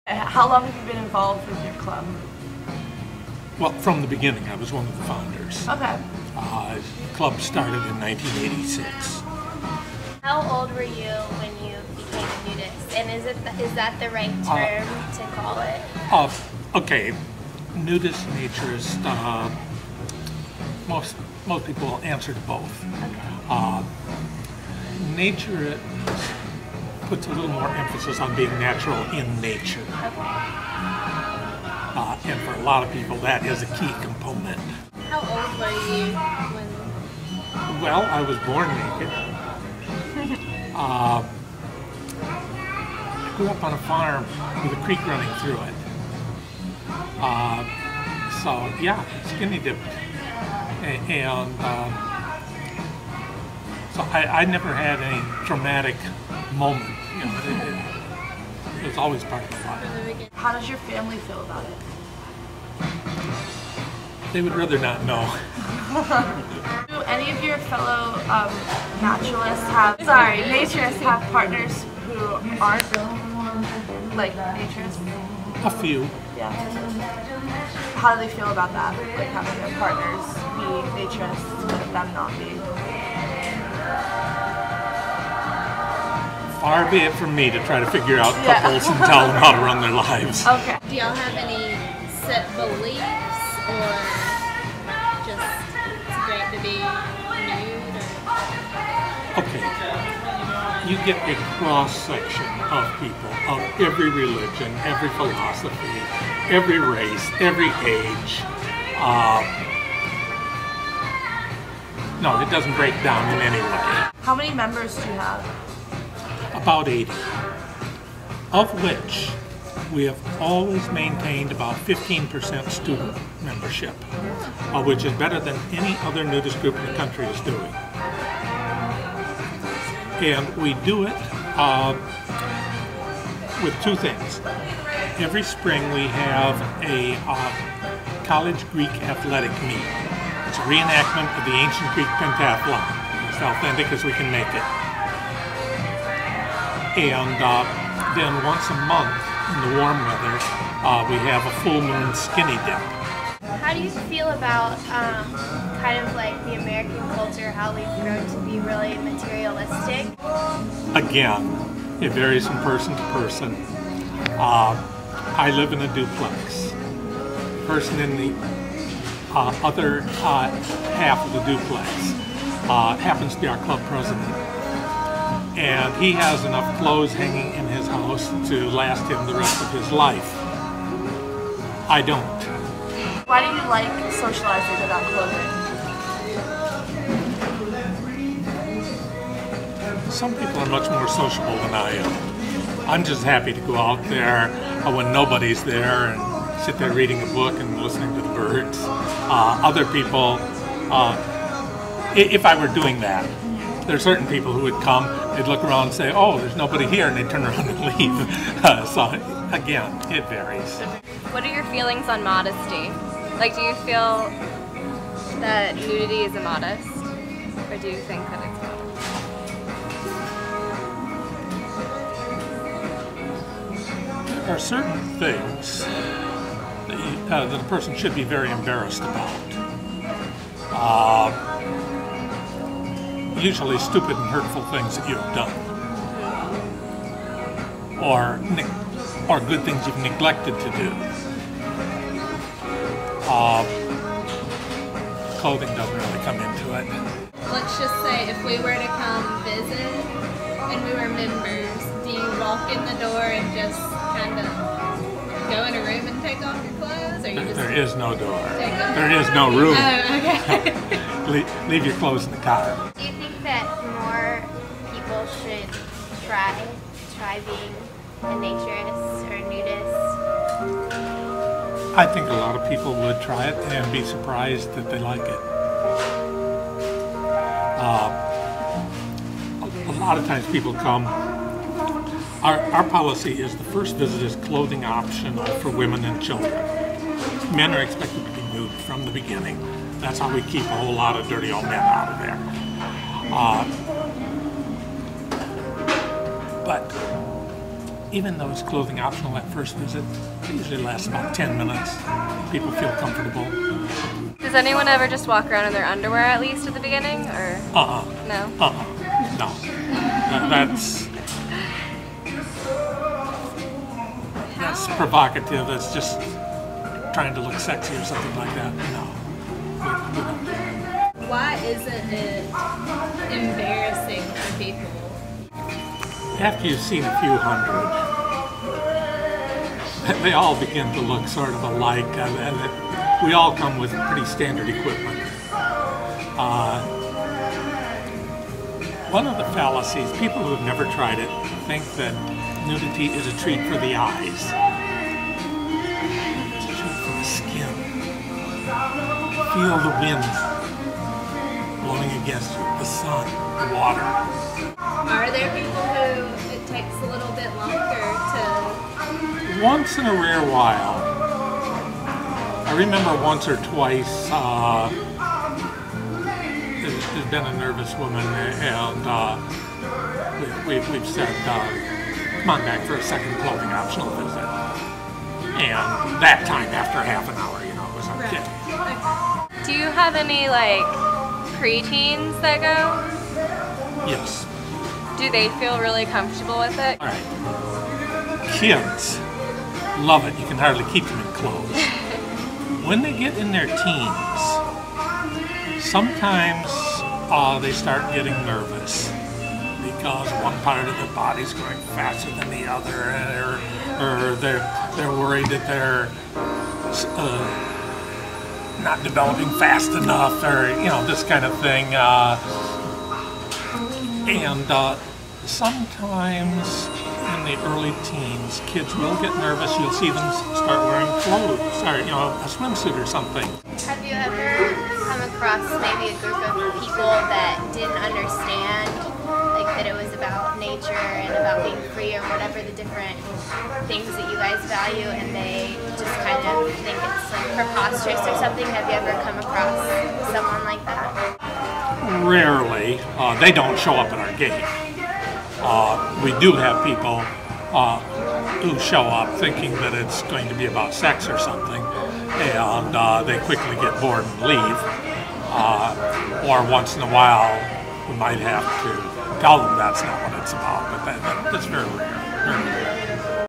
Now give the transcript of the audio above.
How long have you been involved with your club? Well, from the beginning, I was one of the founders. Okay. The club started in 1986. How old were you when you became a nudist? And is that the right term to call it? Okay, nudist, naturist, most people answer to both. Okay. Nature puts a little more emphasis on being natural in nature. Okay. And for a lot of people, that is a key component. How old were you when... Well, I was born naked. I grew up on a farm with a creek running through it. So, yeah, skinny dipped. And so I never had any traumatic moment. You know, it was always part of the life. How does your family feel about it? They would rather not know. Do any of your fellow naturalists have partners who aren't like naturists? A few. Yeah. How do they feel about that? Like having their partners be naturists but them not be? Far be it from me to try to figure out couples and tell them how to run their lives. Okay. Do y'all have any set beliefs, or just it's great to be nude? Or... Okay. You get a cross-section of people of every religion, every philosophy, every race, every age. No, it doesn't break down in any way. How many members do you have? About 80, of which we have always maintained about 15% student membership, which is better than any other nudist group in the country is doing. And we do it with two things. Every spring we have a college Greek athletic meet. It's a reenactment of the ancient Greek pentathlon, as authentic as we can make it. And then once a month in the warm weather, we have a full moon skinny dip. How do you feel about kind of like the American culture, how we've grown to be really materialistic? Again, it varies from person to person. I live in a duplex. The person in the other half of the duplex happens to be our club president. And he has enough clothes hanging in his house to last him the rest of his life. I don't. Why do you like socializing without clothing? Some people are much more sociable than I am. I'm just happy to go out there when nobody's there and sit there reading a book and listening to the birds. Other people, if I were doing that, there are certain people who would come, they'd look around and say, oh, there's nobody here, and they'd turn around and leave. So, again, it varies. What are your feelings on modesty? Like, do you feel that nudity is immodest? Or do you think that it's modest? There are certain things that a person should be very embarrassed about. Usually stupid and hurtful things that you have done, or good things you've neglected to do. Clothing doesn't really come into it. Let's just say if we were to come visit and we were members, do you walk in the door and just kind of go in a room and take off your clothes? Or you just there is no door. There is no room. Oh, okay. Leave your clothes in the car. Do you think that more people should try being a naturist or a nudist? I think a lot of people would try it and be surprised that they like it. A lot of times people come. Our policy is the first visit is clothing optional for women and children. Men are expected to be nude from the beginning. That's how we keep a whole lot of dirty old men out of there. But even though it's clothing optional at first visit, it usually lasts about 10 minutes. People feel comfortable. Does anyone ever just walk around in their underwear at least at the beginning, or? No? No. That's provocative. That's just trying to look sexy or something like that. No. We don't do that. Why isn't it embarrassing for people? After you've seen a few hundred, they all begin to look sort of alike, and we all come with pretty standard equipment. One of the fallacies, people who have never tried it think that nudity is a treat for the eyes. It's a treat for the skin. Feel the wind blowing against you, the sun, the water. Are there people who it takes a little bit longer to... Once in a rare while. I remember once or twice, there's been a nervous woman, and we've said, come on back for a second clothing optional visit. And that time, after half an hour, it was okay. Do you have any, like, preteens that go? Yes. Do they feel really comfortable with it? All right. Kids love it. You can hardly keep them in clothes. When they get in their teens, sometimes they start getting nervous because one part of their body's going faster than the other, or they're worried that they're not developing fast enough, or this kind of thing. And sometimes in the early teens, kids will get nervous. You'll see them start wearing clothes, or a swimsuit or something. Have you ever come across maybe a group of people that didn't understand, like, that it was about nature and about being free or whatever the different things that you guys value, and they just kind of think it's like preposterous or something? Have you ever come across someone like that? Rarely. They don't show up at our gate. We do have people who show up thinking that it's going to be about sex or something, and they quickly get bored and leave. Or once in a while, we might have to tell them that's not what it's about, but that's very rare. Very rare.